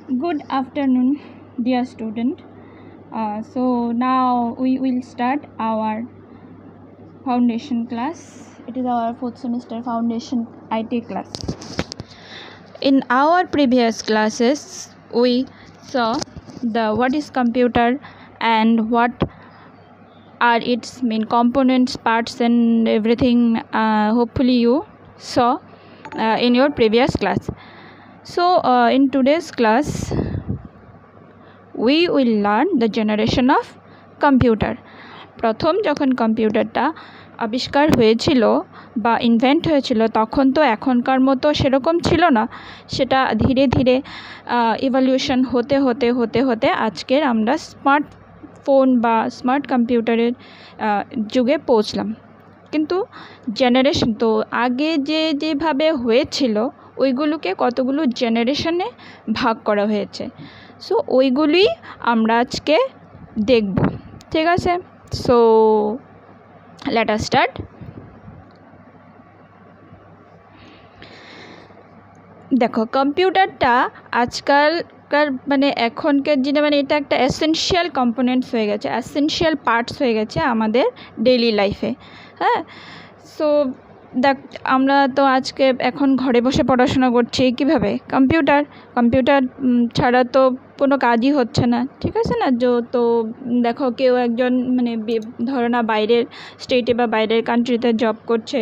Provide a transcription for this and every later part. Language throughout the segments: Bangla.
Good afternoon, dear student. So now we will start our foundation class. It is our 4th semester foundation IT class. In our previous classes, we saw what is computer and what are its main components, parts, and everything. Hopefully, you saw in your previous class. So in today's class, we will learn the generation of computer. প্রথম যখন কম্পিউটারটা আবিষ্কার হয়েছিল বা ইনভেন্ট হয়েছিল তখন তো এখনকার মতো সেরকম ছিল না, সেটা ধীরে ধীরে ইভলিউশন হতে হতে হতে হতে আজকের আমরা স্মার্টফোন বা স্মার্ট কম্পিউটারের যুগে পৌঁছলাম। কিন্তু জেনারেশন তো আগে যেভাবে হয়েছিল ওইগুলোকে কতগুলো জেনারেশনে ভাগ করা হয়েছে, সো ওইগুলি আমরা আজকে দেখব, ঠিক আছে? So let us start. দেখো, কম্পিউটারটা আজকালকার মানে এখনকার দিনে মানে এটা একটা এসেনশিয়াল কম্পোনেন্টস হয়ে গেছে, এসেনশিয়াল পার্টস হয়ে গেছে আমাদের ডেইলি লাইফে। হ্যাঁ, সো দেখ, আমরা তো আজকে এখন ঘরে বসে পড়াশোনা করছি কীভাবে? কম্পিউটার ছাড়া তো কোনো কাজই হচ্ছে না, ঠিক আছে না? তো দেখো, কেউ একজন মানে ধরো না বাইরের স্টেটে বা বাইরের কান্ট্রিতে জব করছে,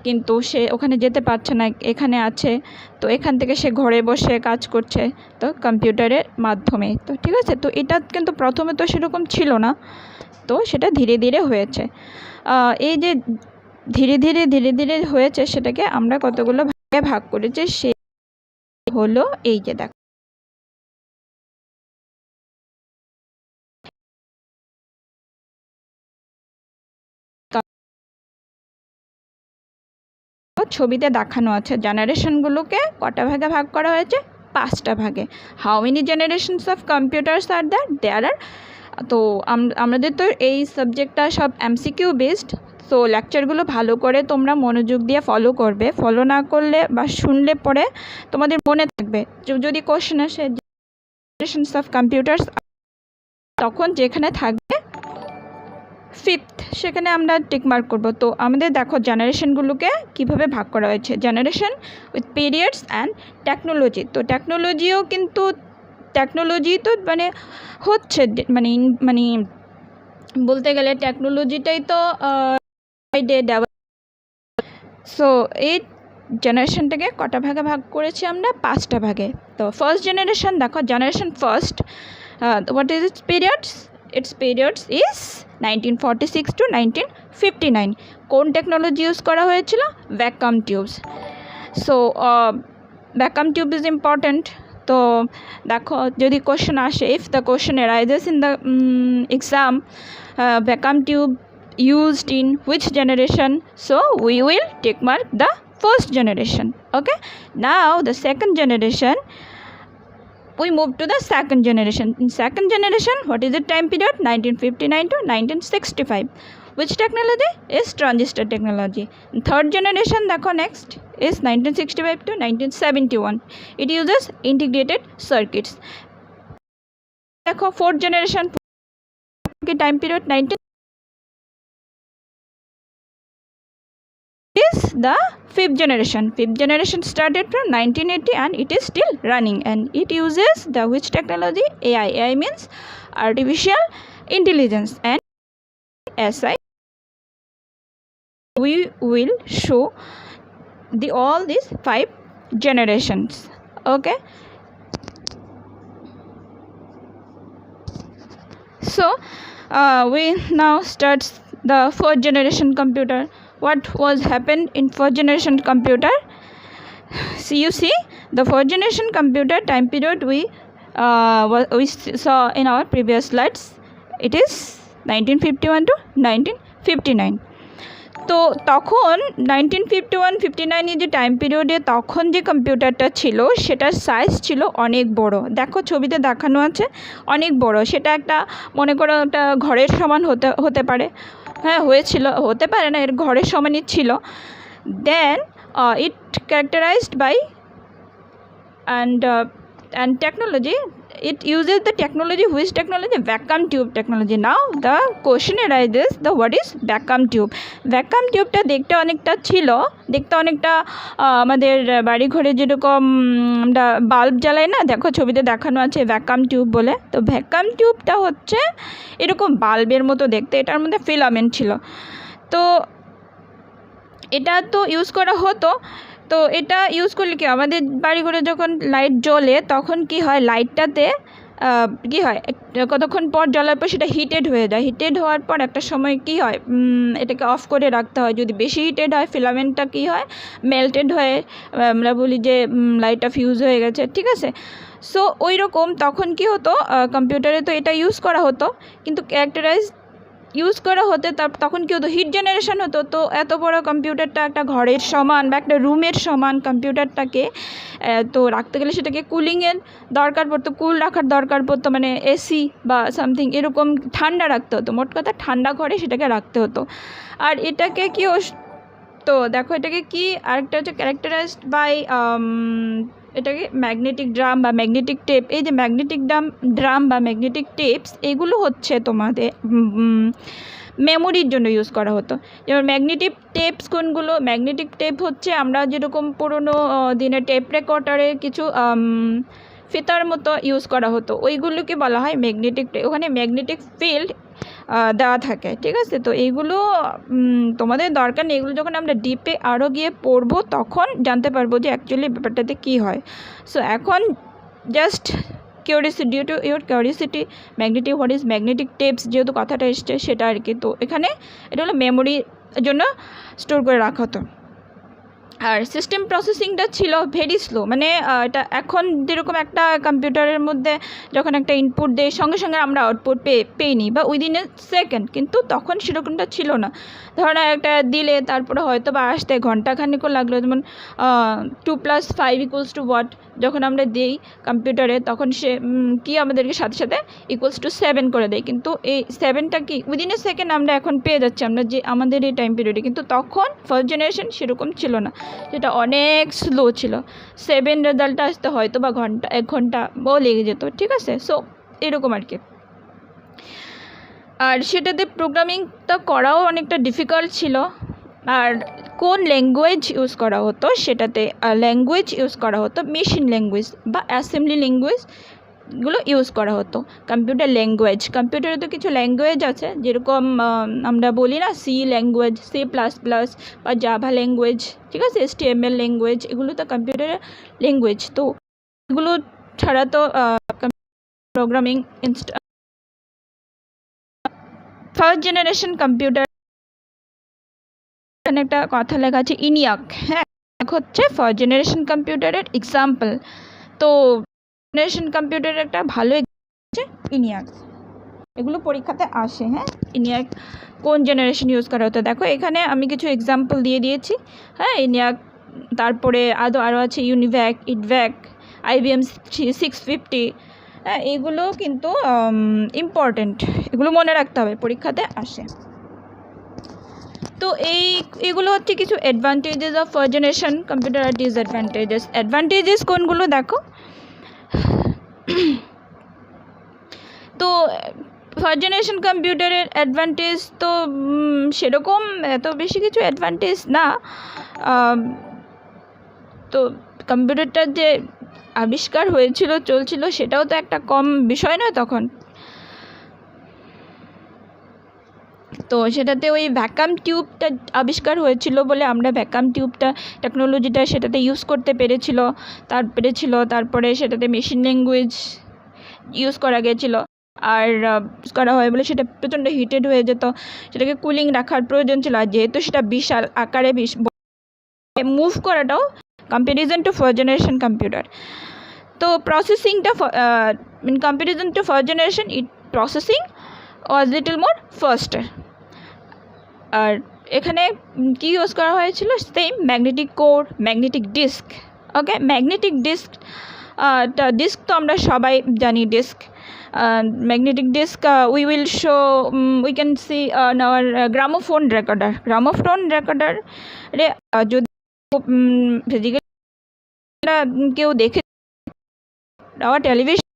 কিন্তু সে ওখানে যেতে পারছে না, এখানে আছে, তো এখান থেকে সে ঘরে বসে কাজ করছে তো কম্পিউটারের মাধ্যমে। তো ঠিক আছে, তো এটা কিন্তু প্রথমে তো সেরকম ছিল না, তো সেটা ধীরে ধীরে হয়েছে। এই যে ধীরে ধীরে হয়েছে সেটাকে আমরা কতগুলো ভাগে ভাগ করেছি, সে হলো এই যে দেখো, ছবিতে দেখানো আছে জেনারেশনগুলোকে কটা ভাগে ভাগ করা হয়েছে? 5টা ভাগে। How many generations of computers are there are? তো আমাদের তো এই সাবজেক্টটা সব এমসিকিউ বেসড, সো লেকচারগুলো ভালো করে তোমরা মনোযোগ দিয়ে ফলো করবে। ফলো না করলে বা শুনলে পরে তোমাদের মনে থাকবে, যদি কোশ্চেন আসে জেনারেশনস অফ কম্পিউটার্স, তখন যেখানে থাকবে 5th সেখানে আমরা টিকমার্ক করব। তো আমাদের দেখো জেনারেশনগুলোকে কিভাবে ভাগ করা হয়েছে, generation with periods and technology. তো টেকনোলজিও কিন্তু টেকনোলজি তো মানে হচ্ছে মানে মানে বলতে গেলে টেকনোলজিটাই তো ডেভেলপ। সো এই জেনারেশনটাকে কটা ভাগে ভাগ করেছি আমরা? 5টা ভাগে। তো ফার্স্ট জেনারেশন দেখো, generation first, what is it's periods? It's periods is 1946 to 1959। কোন টেকনোলজি ইউজ করা হয়েছিল? Vacuum tubes. So vacuum tube is important. তো দেখো, যদি কোশ্চেন আসে, if the question arises in the exam, vacuum tube used in which generation? So we will tick mark the first generation. Okay, now the second generation, we move to the second generation. In second generation, what is the time period? 1959 to 1965. Which technology? Is transistor technology. Third generation দেখো, next is 1965 to 1971. It uses integrated circuits. দেখো, fourth generation time period 19 is the fifth generation. Fifth generation started from 1980 and it is still running, and it uses the which technology? AI. AI means artificial intelligence, and SI. We will show all these 5 generations. Okay, so we now start the fourth generation computer. What was happened in fourth generation computer? So you see, the fourth generation computer time period we saw in our previous slides. It is 1951 to 1959. তো তখন 1951-59 যে টাইম পিরিয়ডে তখন যে কম্পিউটারটা ছিল সেটার সাইজ ছিল অনেক বড়। দেখো, ছবিতে দেখানো আছে, অনেক বড়। সেটা একটা, মনে করো, একটা ঘরের সমান হতে পারে। হ্যাঁ, হতে পারে না, এর ঘরের সমানই ছিল। Then it characterized by and and technology, it uses the technology. Which technology? Vacuum tube technology. Now the question arises, the what is vacuum tube? vacuum tube টা দেখতে অনেকটা ছিল, দেখতে অনেকটা আমাদের বাড়ি ঘরে যেরকম আমরা বাল্ব জ্বালাই না, দেখো ছবিতে দেখানো আছে ভ্যাকুয়াম টিউব বলে। তো ভ্যাকুয়াম টিউবটা হচ্ছে এরকম বাল্বের মতো দেখতে, এটার মধ্যে ফিলামেন্ট ছিল। তো এটা তো ইউজ করা হতো। তো এটা ইউজ করলে কি আমাদের বাড়ি ঘরে যখন লাইট জ্বলে তখন কি হয়, লাইটটাতে কী হয়, কতক্ষণ পর জ্বলার পর সেটা হিটেড হয়ে যায়। হিটেড হওয়ার পর একটা সময় কি হয়, এটাকে অফ করে রাখতে হয়। যদি বেশি হিটেড হয় ফিলামেন্টটা কি হয়, মেল্টেড হয়ে আমরা বলি যে লাইটটা ফিউজ হয়ে গেছে, ঠিক আছে। সো ওই রকম তখন কি হতো, কম্পিউটারে তো এটা ইউজ করা হতো, কিন্তু ক্যারেক্টারাইজ ইউজ করা হতে তখন কী হতো, হিট জেনারেশন হতো। তো এত বড় কম্পিউটারটা একটা ঘরের সমান বা একটা রুমের সমান কম্পিউটারটাকে তো রাখতে গেলে সেটাকে কুলিংয়ের দরকার পড়তো, কুল রাখার দরকার পড়তো, মানে এসি বা সামথিং এরকম ঠান্ডা রাখতে হতো। মোট কথা ঠান্ডা ঘরে সেটাকে রাখতে হতো। আর এটাকে কি, তো দেখো এটাকে কি, আরেকটা হচ্ছে ক্যারেক্টারাইজড বাই এটাকে ম্যাগনেটিক ড্রাম বা ম্যাগনেটিক টেপ। এই যে ম্যাগনেটিক ড্রাম বা ম্যাগনেটিক টেপস, এগুলো হচ্ছে তোমাদের মেমোরির জন্য ইউজ করা হতো। যেমন ম্যাগনেটিক টেপস কোনগুলো, ম্যাগনেটিক টেপ হচ্ছে আমরা যেরকম পুরোনো দিনের টেপ রেকর্ডারে কিছু ফিতার মতো ইউজ করা হতো, ওইগুলোকে বলা হয় ম্যাগনেটিক টেপ। ওখানে ম্যাগনেটিক ফিল্ড দেওয়া থাকে, ঠিক আছে। তো এইগুলো তোমাদের দরকার নেই, এগুলো যখন আমরা ডিপে আরও গিয়ে পড়বো তখন জানতে পারবো যে অ্যাকচুয়ালি ব্যাপারটাতে কী হয়। সো এখন just curiosity, due to your curiosity, magnetic, what is magnetic tapes যেহেতু কথাটা এসছে সেটা আর কি। তো এখানে এটা হলো মেমোরির জন্য স্টোর করে রাখা হতো। আর সিস্টেম প্রসেসিংটা ছিল ভেরি স্লো, মানে এটা এখন যেরকম একটা কম্পিউটারের মধ্যে যখন একটা ইনপুট দেয় সঙ্গে সঙ্গে আমরা আউটপুট পেয়ে নিই বা উইদিন এ সেকেন্ড, কিন্তু তখন সেরকমটা ছিল না। ধরো একটা দিলে তারপরে হয়তো বা আসতে ঘন্টাখানিকও লাগলো। যেমন 2 + 5 = what যখন আমরা দিই কম্পিউটারে তখন সে কি আমাদেরকে সাথে সাথে =7 করে দেয়, কিন্তু এই 7টা কি উইদিন এ সেকেন্ড আমরা এখন পেয়ে যাচ্ছি আমরা যে আমাদের এই টাইম পিরিয়ডে। কিন্তু তখন ফার্স্ট জেনারেশন সেরকম ছিল না, সেটা অনেক স্লো ছিল। 7 রেজাল্টটা আসতে হয়তো বা 1 ঘন্টা লেগে যেত, ঠিক আছে। সো এরকম আর কি। আর সেটাতে প্রোগ্রামিংটা করাও অনেকটা ডিফিকাল্ট ছিল। আর কোন ল্যাঙ্গুয়েজ ইউজ করা হতো, সেটাতে ল্যাঙ্গুয়েজ ইউজ করা হতো মেশিন ল্যাঙ্গুয়েজ বা অ্যাসেম্বলি ল্যাঙ্গুয়েজগুলো ইউজ করা হতো। কম্পিউটার ল্যাঙ্গুয়েজ, কম্পিউটারে তো কিছু ল্যাঙ্গুয়েজ আছে, যেরকম আমরা বলি না সি ল্যাঙ্গুয়েজ, C++ বা জাভা ল্যাঙ্গুয়েজ, ঠিক আছে, HTML ল্যাঙ্গুয়েজ, এগুলো তো কম্পিউটারের ল্যাঙ্গুয়েজ। তো এগুলো ছাড়া তো প্রোগ্রামিং ফার্স্ট জেনারেশন কম্পিউটার, এখানে একটা কথা লেখা আছে ইনিয়াক। হ্যাঁ, হচ্ছে ফার্স্ট জেনারেশন কম্পিউটারের এক্সাম্পল। তো জেনারেশন কম্পিউটারের একটা ভালো হচ্ছে ইনিয়াক, এগুলো পরীক্ষাতে আসে। হ্যাঁ, ইনিয়াক কোন জেনারেশন ইউজ করা হতো, দেখো এখানে আমি কিছু এক্সাম্পল দিয়ে দিয়েছি। হ্যাঁ, ইনিয়াক, তারপরে আরও আছে ইউনিভ্যাক, ইডভ্যাক, IBM 650। হ্যাঁ, এগুলো কিন্তু ইম্পর্টেন্ট, এগুলো মনে রাখতে হবে, পরীক্ষাতে আসে। তো এইগুলো হচ্ছে কিছু advantages of first generation computer আর ডিসঅ্যাডভান্টেজেস। অ্যাডভান্টেজেস কোনগুলো দেখো, তো ফার্স্ট জেনারেশন কম্পিউটারের অ্যাডভান্টেজ তো সেরকম এত বেশি কিছু অ্যাডভান্টেজ না। তো কম্পিউটারটা যে আবিষ্কার হয়েছিল চলছিল সেটাও তো একটা কম বিষয় নয় তখন। তো সেটাতে ওই ভ্যাকুয়াম টিউবটা আবিষ্কার হয়েছিল বলে আমরা ভ্যাকুয়াম টিউবটা টেকনোলজিটা সেটাতে ইউজ করতে তারপরে সেটাতে মেশিন ল্যাঙ্গুয়েজ ইউজ করা গেছিল। আর ইউজ করা হয় বলে সেটা প্রচণ্ড হিটেড হয়ে যেত, সেটাকে কুলিং রাখার প্রয়োজন ছিল। আর যেহেতু সেটা বিশাল আকারে মুভ করাটাও comparison to first generation computer. তো প্রসেসিংটা in comparison to first generation processing was little more faster. আর এখানে কি ইউজ করা হয়েছিল, same magnetic core, magnetic disk. Okay, magnetic disk তো আমরা সবাই জানি disk, magnetic disk we can see in our gramophone recorder রে যদি ফিজিক্যালি কেউ দেখে our television,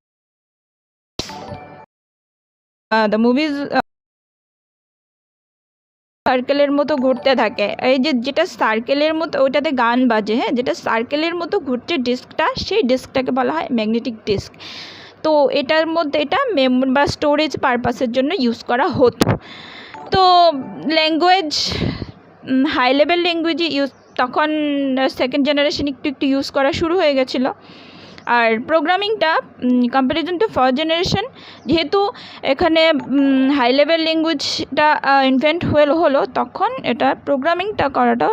the movies সার্কেলের মতো ঘুরতে থাকে, এই যে যেটা সার্কেলের মতো ওইটাতে গান বাজে, হ্যাঁ, যেটা সার্কেলের মতো ঘুরছে ডিস্কটা, সেই ডিস্কটাকে বলা হয় ম্যাগনেটিক ডিস্ক। তো এটার মধ্যে এটা বা স্টোরেজ পারপাসের জন্য ইউজ করা হতো। তো ল্যাঙ্গুয়েজ, হাই লেভেল ল্যাঙ্গুয়েজে ইউজ তখন সেকেন্ড জেনারেশন একটু ইউজ করা শুরু হয়ে গেছিলো। আর প্রোগ্রামিংটা কম্প্যারিজন টু ফার্স্ট জেনারেশন, যেহেতু এখানে হাই লেভেল ল্যাঙ্গুয়েজটা ইনভেন্ট হলো, তখন এটা প্রোগ্রামিংটা করাটা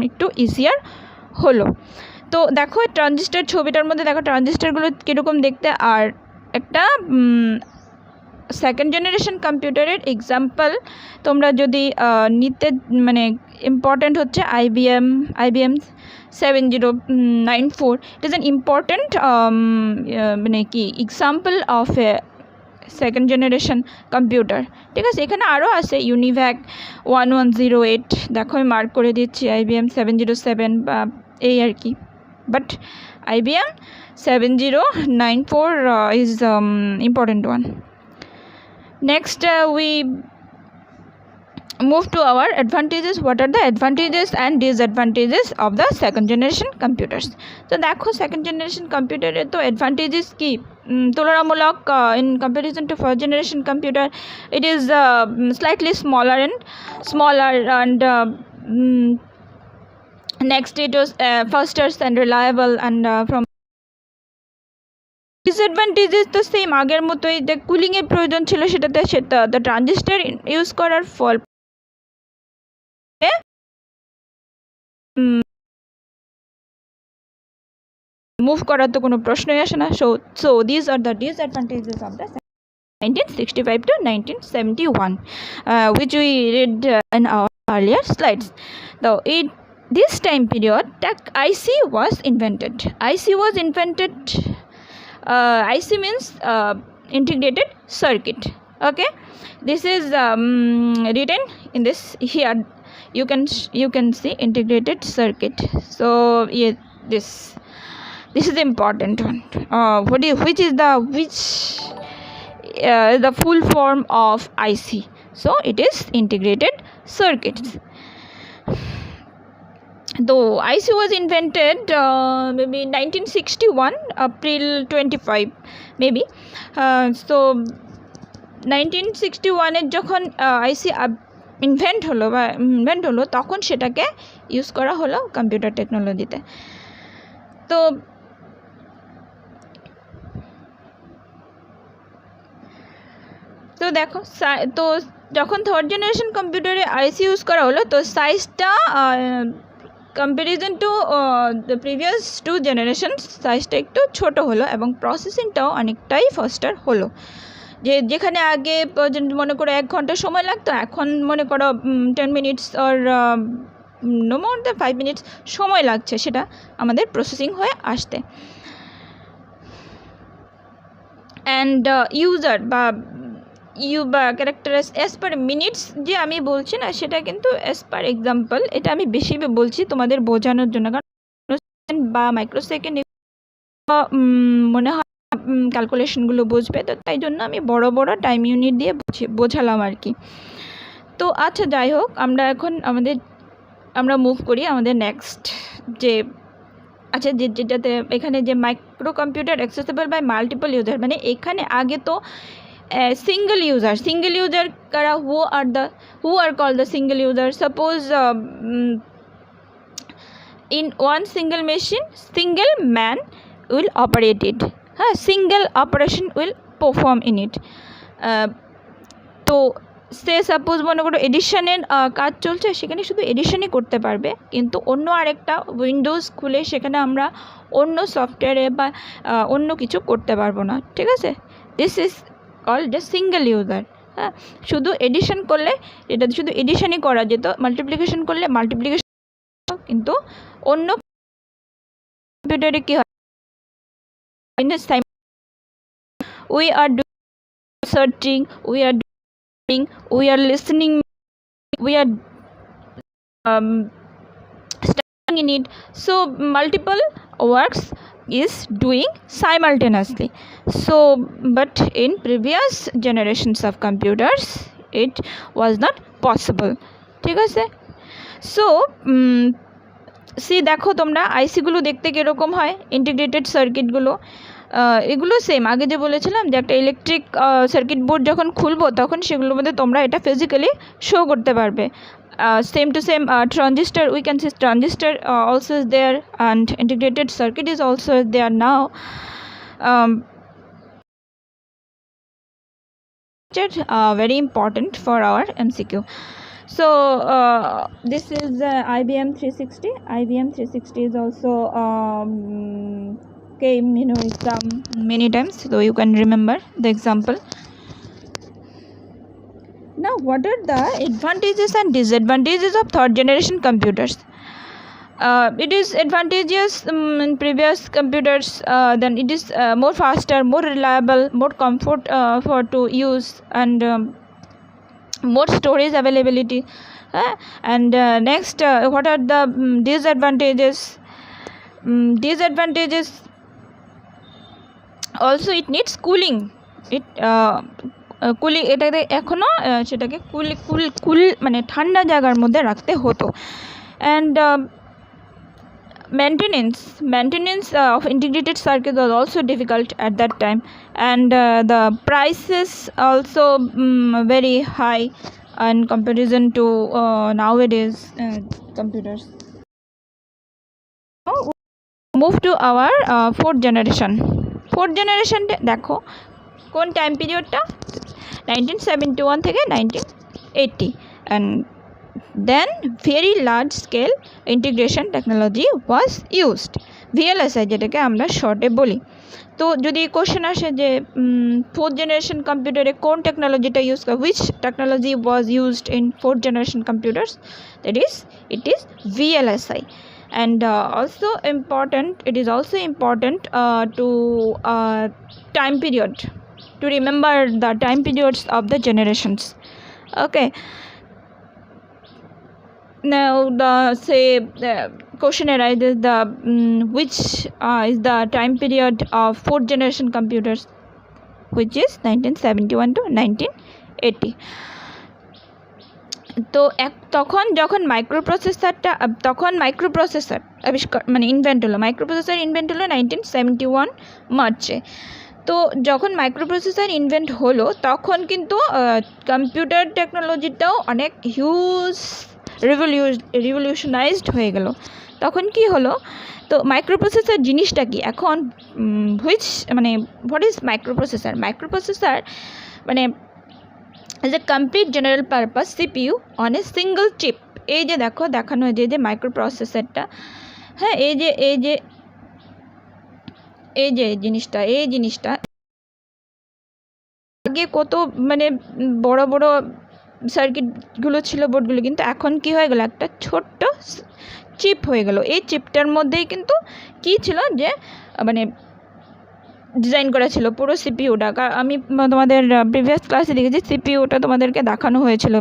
একটু ইজিয়ার হলো। তো দেখো ট্রানজিস্টার ছবিটার মধ্যে দেখো ট্রানজিস্টারগুলো কীরকম দেখতে। আর একটা সেকেন্ড জেনারেশন কম্পিউটারের এক্সাম্পল তোমরা যদি নিতে, মানে ইম্পর্ট্যান্ট হচ্ছে IBM 7094, it is an important মানে কি example of A second generation computer. ঠিক আছে, এখানে আরও আছে UNIVAC 1108, দেখো আমি মার্ক করে দিচ্ছি IBM 707 বা এই আর কি, but IBM 7094 is important one. Next we move to our advantages. What are the advantages and disadvantages of the second generation computers? তো দেখো সেকেন্ড জেনারেশন কম্পিউটারের তো অ্যাডভান্টেজেস কি তুলনামূলক in comparison to first generation computer, it is slightly smaller and next it was faster and reliable, and from disadvantages তো সেম আগের মতোই, যে কুলিংয়ের প্রয়োজন ছিল সেটাতে দ্য ট্রানজিস্টার ইউজ করার ফল মুভ করার তো কোনো প্রশ্নই আসে না। So this are the disadvantages of the 1965 to 1971, which we read in our earlier slides. Though this time period, IC was invented. IC means integrated circuit. Okay, this is written in this here. You can see integrated circuit. So yeah, this is the important one. Which is the full form of IC? So it is integrated circuits. Though IC was invented maybe 1961 April 25 maybe. So 1961 যখন IC ইনভেন্ট হলো তখন সেটাকে ইউজ করা হলো কম্পিউটার টেকনোলজিতে। তো দেখো তো যখন থার্ড জেনারেশন কম্পিউটারে IC ইউজ করা হলো, তো সাইজটা comparison to the previous two generation সাইজটা একটু ছোটো হলো এবং প্রসেসিংটাও অনেকটাই ফাস্টার হলো। যেখানে আগে মনে করো 1 ঘন্টা সময় লাগতো, এখন মনে করো 10 minutes or no more than 5 minutes সময় লাগছে সেটা আমাদের প্রসেসিং হয়ে আসতে। অ্যান্ড ইউজার বা ক্যারেক্টারাইজ অ্যাজ পার মিনিটস যে আমি বলছি না, সেটা কিন্তু অ্যাজ পার এক্সাম্পল, এটা আমি বেশি বলছি তোমাদের বোঝানোর জন্য, কারণ বা মাইক্রোসেকেন্ড মনে হয় ক্যালকুলেশনগুলো বুঝবে, তো তাই জন্য আমি বড় টাইম ইউনিট দিয়ে বোঝালাম আর কি। তো আচ্ছা যাই হোক, আমরা মুভ করি আমাদের নেক্সট যে আচ্ছা যেটাতে এখানে যে micro computer accessible by multiple user, মানে এখানে আগে তো single user kara who are called the single user. Suppose in one single machine single man will operate it, single operation will perform in it. তো সে সাপোজ মনে করো এডিশনের কাজ চলছে, সেখানে শুধু এডিশনই করতে পারবে, কিন্তু অন্য আরেকটা উইন্ডোজ খুলে সেখানে আমরা অন্য সফটওয়্যারে বা অন্য কিছু করতে পারবো না। ঠিক আছে, this is called a single user. হ্যাঁ, শুধু এডিশন করলে এটা শুধু এডিশনই করা যেত, মাল্টিপ্লিকেশন করলে মাল্টিপ্লিকেশন, কিন্তু অন্য কম্পিউটারে কী হয়, we are doing searching, we are listening, we are studying in it, so multiple works is doing simultaneously. So but in previous generations of computers it was not possible. ঠিক আছে? সো সি দেখো তোমরা আইসিগুলো দেখতে কীরকম হয়, ইন্টিগ্রেটেড সার্কিটগুলো এগুলো সেম আগে যে বলেছিলাম যে একটা ইলেকট্রিক সার্কিট বোর্ড যখন খুলবো তখন সেগুলোর মধ্যে তোমরা এটা ফিজিক্যালি শো করতে পারবে। Same to same transistor, we can see transistor also is there, and integrated circuit is also there now. Very important for our MCQ. So this is IBM 360. IBM 360 is also came exam many times, so you can remember the example. Now what are the advantages and disadvantages of third generation computers? It is advantageous in previous computers, then it is more faster, more reliable, more comfort for to use, and more storage availability. And next, what are the disadvantages? Disadvantages also, it needs cooling. It cooling এটাকে এখনও সেটাকে কুল মানে ঠান্ডা জায়গার মধ্যে রাখতে হতো। And maintenance of integrated circuit was also difficult at that time, and the prices also very high in comparison to nowadays computers. Now move to our fourth generation. Fourth generation দেখো কোন টাইম পিরিয়ডটা 1971 থেকে 1980, and then very large scale integration technology was used, VLSI যেটাকে আমরা শর্টে বলি। তো যদি কোশ্চেন আসে যে ফোর্থ জেনারেশন কম্পিউটারে কোন টেকনোলজিটা ইউজ করে, which technology was used in fourth generation computers, that is it is VLSI. And it is also important to time period, to remember the time periods of the generations. Okay, now the question arises, the which is the time period of fourth generation computers, which is 1971 to 1980. তো তখন যখন মাইক্রোপ্রসেসর আবিষ্কার মানে ইনভেন্ট হলো, মাইক্রোপ্রসেসর ইনভেন্ট হলো 1971 মার্চে। তো যখন মাইক্রোপ্রসেসর ইনভেন্ট হলো তখন কিন্তু কম্পিউটার টেকনোলজিটাও অনেক হিউজ রিভলিউশনাইজড হয়ে গেল। তখন কি হলো, তো মাইক্রোপ্রসেসর জিনিসটা কি এখন, হোয়াট ইজ মাইক্রোপ্রসেসর মানে is a complete general purpose CPU on a single chip. এই যে দেখো দেখানো হয়েছে যে মাইক্রোপ্রসেসরটা, হ্যাঁ এই যে জিনিসটা আগে কত মানে বড় বড় সার্কিটগুলো ছিল বোর্ডগুলো, কিন্তু এখন কি হয়ে গেল, একটা ছোট্ট চিপ হয়ে গেল। এই চিপটার মধ্যেই কিন্তু কি ছিল যে মানে ডিজাইন করা ছিল পুরো সিপিইউটা। আমি তোমাদের প্রিভিয়াস ক্লাসে দেখেছি সিপিইউটা তোমাদেরকে দেখানো হয়েছিল,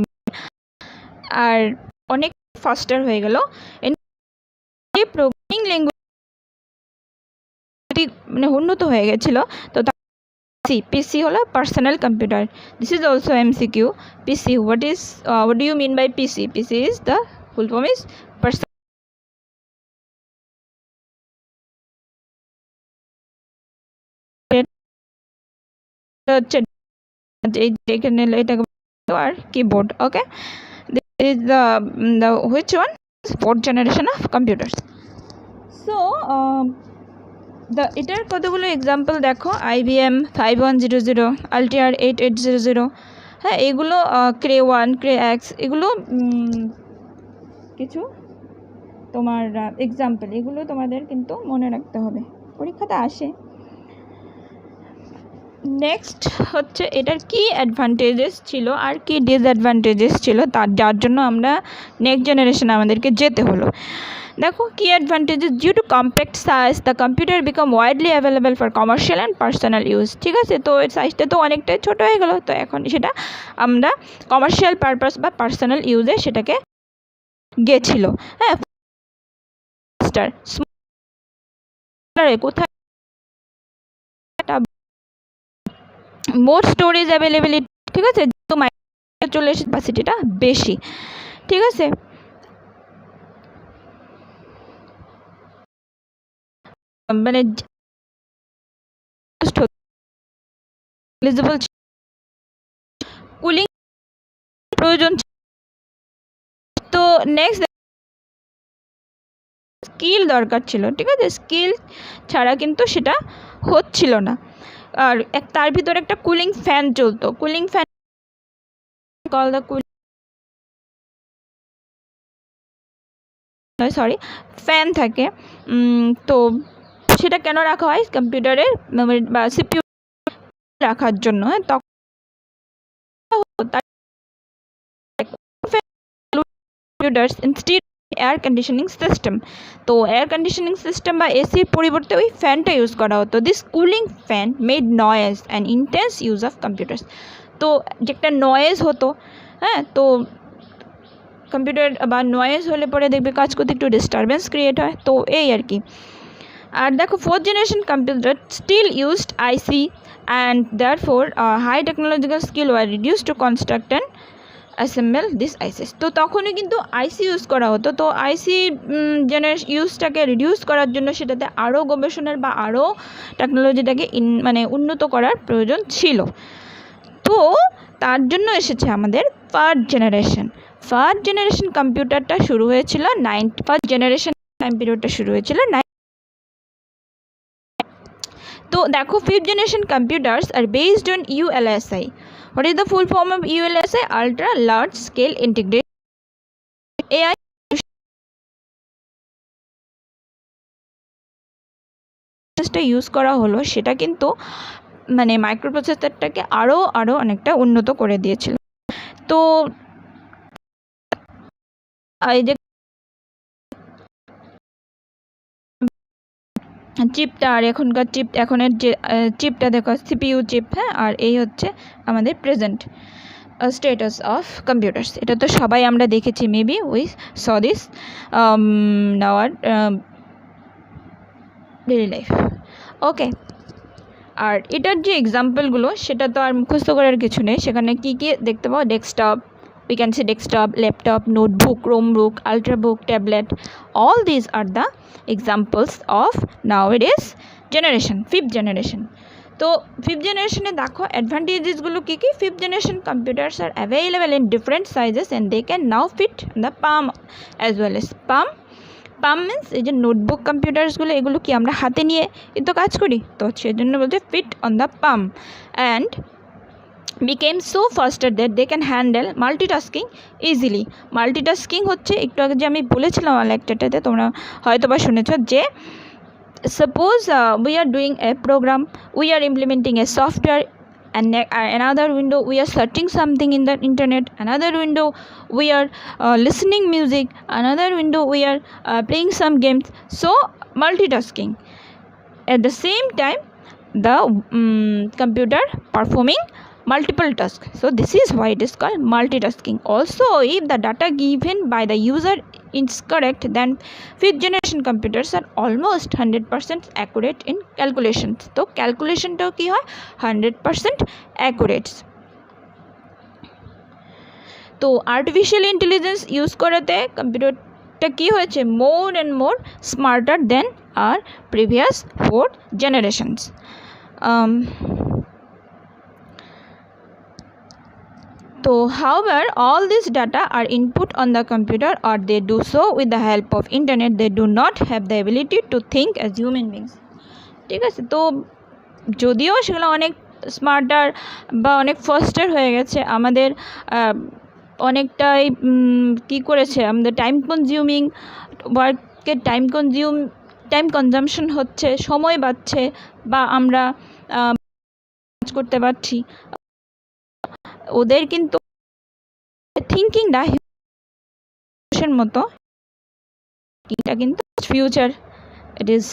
আর অনেক ফাস্টার হয়ে গেল। এই প্রোগ্রামিং ল্যাঙ্গুয়েজ মানে উন্নত হয়ে গেছিলো। তো পিসি হলো personal computer. This is also MCQ. PC, what do you mean by PC? PC is the full form is personal keyboard. Okay, this is the which one, fourth generation of computers. So the এটার কতগুলো এক্সাম্পল দেখো, IBM 5100, Altier 8800, হ্যাঁ এগুলো Cray 1, Cray X, এগুলো কিছু তোমার এক্সাম্পল, এগুলো তোমাদের কিন্তু মনে রাখতে হবে, পরীক্ষাতে আসে। নেক্সট হচ্ছে এটার কি অ্যাডভান্টেজেস ছিল আর কি ডিসঅ্যাডভান্টেজেস ছিল, যার জন্য আমরা নেক্সট জেনারেশনে আমাদেরকে যেতে হলো। দেখো কি advantages, due to compact size the computer become widely available for commercial and personal use. ঠিক আছে, তো এর সাইজটা তো অনেকটাই ছোটো হয়ে গেলো, তো এখন সেটা আমরা কমার্শিয়াল পারপাস বা পার্সোনাল ইউজে সেটাকে গেছিলো। হ্যাঁ, কোথায় মোর স্টোরেজ অ্যাভেলেবিলিটি, ঠিক আছে, তো চলে এসে ক্যাপাসিটিটা বেশি, ঠিক আছে। মানে কুলিং প্রয়োজন। তো নেক্সট স্কিল দরকার ছিল, ঠিক আছে, স্কিল ছাড়া কিন্তু সেটা হচ্ছিল না। আর তার ভিতরে একটা কুলিং ফ্যান চলতো, cooling fan call the sorry fan থাকে। তো সেটা কেন রাখা হয়, কম্পিউটারের মেমোরি বা সিপিইউ রাখার জন্য। তখন computers instead air conditioning system, তো এয়ার কন্ডিশনিং সিস্টেম বা এসির পরিবর্তে ওই ফ্যানটা ইউজ করা হতো। This cooling fan made noise and intense use of computers. তো যে একটা নয়েজ হতো, হ্যাঁ, তো কম্পিউটার বা নয়েজ হলে পরে দেখবে কাজ করতে একটু ডিস্টারবেন্স ক্রিয়েট হয়, তো এই আর কি। আর দেখো 4th generation computer still used IC and therefore high technological skill were reduced to construct and assemble this ICs। তো তখনই কিন্তু আইসি ইউজ করা হতো। তো আইসি ইউজটাকে রিডিউস করার জন্য সেটাতে আরও গবেষণার বা আরও টেকনোলজিটাকে মানে উন্নত করার প্রয়োজন ছিল। তো তার জন্য এসেছে আমাদের ফার্স্ট জেনারেশন কম্পিউটারটা শুরু হয়েছিল ফার্স্ট জেনারেশন টাইম পিরিয়ডটা শুরু হয়েছিল। তো দেখো 5th generation computers are based on ULSI. What is the full form of ULSI? Ultra large scale integrated AI use করা হলো, সেটা কিন্তু মানে মাইক্রোপ্রসেসরটাকে আরও অনেকটা উন্নত করে দিয়েছিল। তো এই যে চিপটা, আর এখনকার এখনের যে চিপটা দেখো সিপিইউ চিপ, হ্যাঁ, আর এই হচ্ছে আমাদের প্রেজেন্ট স্ট্যাটাস অফ কম্পিউটার্স। এটা তো সবাই আমরা দেখেছি, maybe we saw this in our daily life, okay. আর এটার যে এক্সাম্পলগুলো সেটা তো আর মুখস্থ করার কিছু নেই, সেখানে কী কী দেখতে পাবো, desktop, we can say desktop, laptop, notebook, Chromebook, ultrabook, tablet, all these are the examples of nowadays generation, 5th generation। তো 5th generation-এ দেখো অ্যাডভান্টেজেসগুলো কী কী। 5th generation computers are available in different sizes and they can now fit in the palm as well as palm means এই যে নোটবুক কম্পিউটার্সগুলো, এগুলো কি আমরা হাতে নিয়ে তো কাজ করি, তো সেজন্য বলতে fit on the palm and became so faster that they can handle multitasking easily। Multitasking হচ্ছে একটু আগে যে আমি বলেছিলাম লেকচারটাতে, তোমরা হয়তো বা শুনেছ, যে suppose we are doing a program, we are implementing a software, and another window we are searching something in the internet, another window we are listening music, another window we are playing some games, so multitasking at the same time the computer performing multiple tasks, so this is why it is called multitasking. Also, if the data given by the user is correct, then 5th generation computers are almost 100% accurate in calculations। তো ক্যালকুলেশনটাও কি হয়, 100% accurate। তো আর্টিফিশিয়াল ইন্টেলিজেন্স ইউজ করাতে কম্পিউটারটা কী হয়েছে, more and more smarter than আর previous 4 generations। So, however, all this data are input on the computer, or they do so with the help of internet. They do not have the ability to think as human beings। ঠিক আছে, তো যদিও সেগুলো অনেক স্মার্টার বা অনেক ফাস্টার হয়ে গেছে, আমাদের অনেকটাই কী করেছে, আমাদের টাইম কনজামশন হচ্ছে, সময় বাঁচছে, বা আমরা করতে পারছি। ওদের কিন্তু থিঙ্কিংটা হিউম্যানের মতো, এটা কিন্তু ফিউচার, ইট ইজ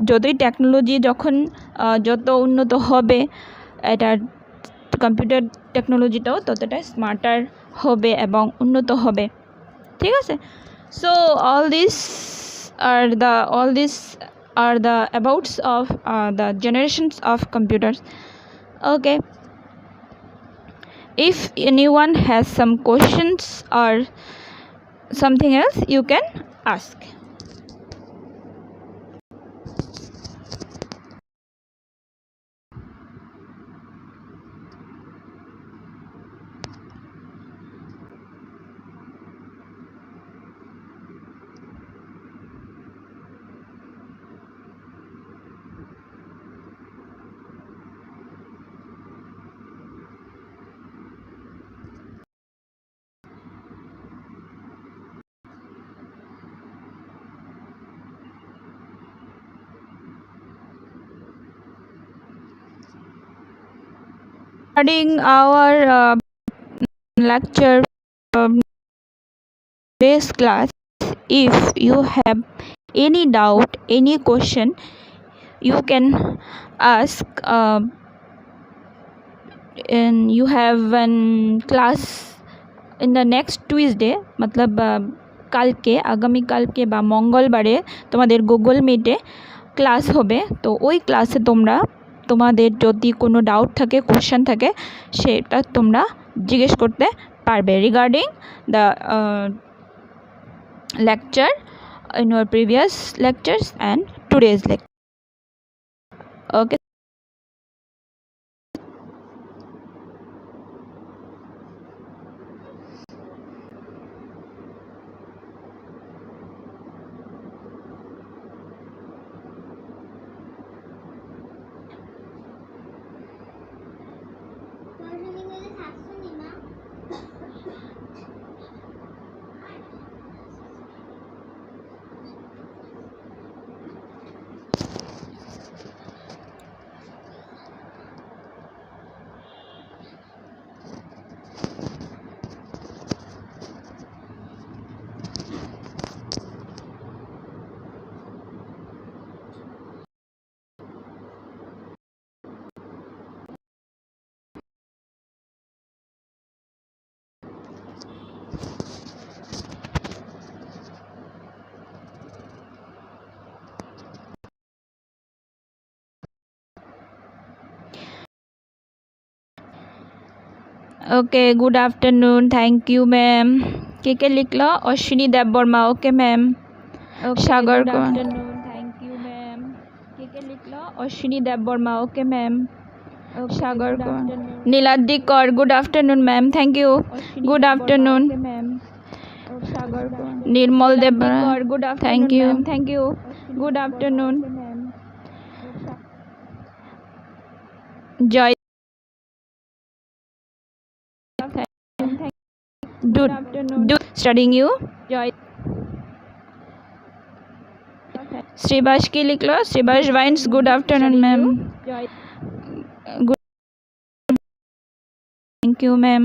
যতই টেকনোলজি যত উন্নত হবে, এটার কম্পিউটার টেকনোলজিটাও ততটাই স্মার্টার হবে এবং উন্নত হবে, ঠিক আছে। So all these are the abouts of the generations of computers। Okay, if anyone has some questions or something else, you can ask. Regarding our lecture base class, if you have any doubt, any question, you can ask. And you have one class in the next Tuesday, मतलब কালকে আগামীকালকে বা মঙ্গলবারে তোমাদের গুগল মিটে ক্লাস হবে। তো ওই ক্লাসে তোমরা তোমাদের যদি কোনো ডাউট থাকে, কোশ্চেন থাকে, সেটা তোমরা জিজ্ঞেস করতে পারবে regarding the lecture in your previous lectures and today's lecture. Okay. Okay, good afternoon. Thank you, ma'am. কে কে লিখলো? Ashwini Debbarma. Okay ma'am. Sagar, good afternoon. Thank you, ma'am. কে কে লিখলো? Ashwini Debbarma. Okay ma'am. Sagar, Niladri Kar. Good afternoon ma'am. Thank you. Good afternoon ma'am. Sagar, Nirmal Debbarma. Good afternoon. Thank you. Thank you. Good afternoon. Joy, do studying you. Joy, Shribas কি লিখলো? Shribas vines. Good afternoon ma'am. Good, thank you ma'am.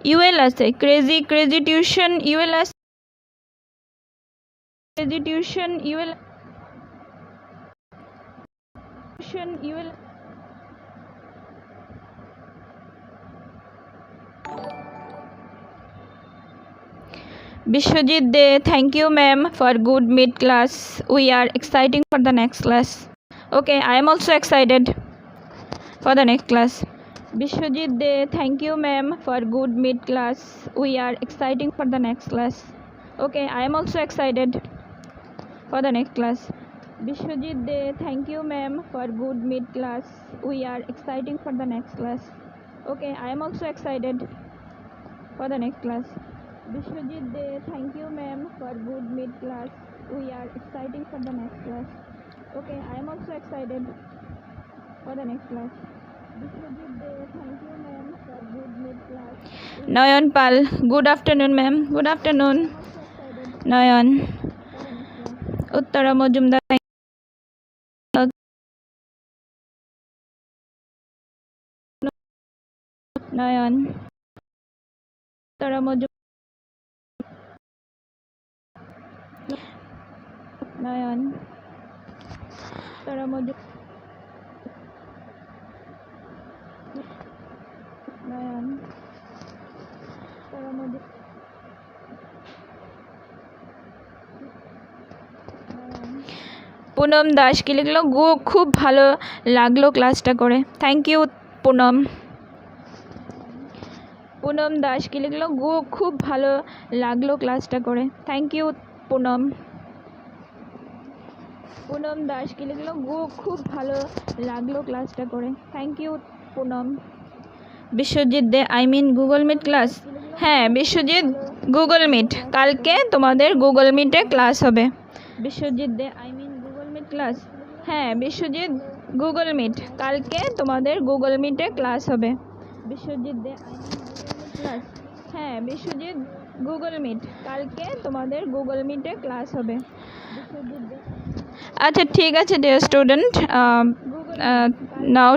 ইউএল আছে ক্রেজি, ক্রেজি টিউশন ইউএল আছে, crazy tuition UL, tuition UL. Bishwajit De, thank you ma'am for good mid class. We are exciting for the next class. Okay, I am also excited for the next class. Bishwajit De, thank you ma'am for good mid class. We are exciting for the next class. Okay, I am also excited for the next class. Bishwajit De, thank you ma'am for good mid class. We are exciting for the next class. Okay, I am also excited for the next class. Bishwajit De, thank you ma'am for good mid class. We are exciting for the next class. Okay, I am also excited for the next class. Bishwajit De, thank you ma'am for good mid class. Nayan Pal, good afternoon ma'am. Good afternoon. Nayan. Uttara Mojumdar, Nayan. Uttara Mojumdar, Nayan. Uttara Mojumdar, Nayan. Uttara Mojumdar, Nayan. Punam Das কি লিখলো, খুব ভালো লাগলো ক্লাসটা করে। Thank you Punam. পুনম দাস কি লিখলো, খুব ভালো লাগলো ক্লাসটা করে। Thank you Punam. পুনম দাস কি লিখলো, খুব ভালো লাগলো ক্লাসটা করে। Thank you Punam. Biswajit Dey Google meet class. হ্যাঁ বিশ্বজিৎ, গুগল মিট, কালকে তোমাদের গুগল মিটে ক্লাস হবে। Biswajit Dey Google meet class. হ্যাঁ বিশ্বজিৎ, গুগল মিট, কালকে তোমাদের গুগল মিটে ক্লাস হবে। বিশ্বজিৎ দে ক্লাস। হ্যাঁ বিশ্বজিৎ, গুগল মিট, কালকে তোমাদের গুগল মিটে ক্লাস হবে। আচ্ছা ঠিক আছে ডিয়ার স্টুডেন্ট, নাও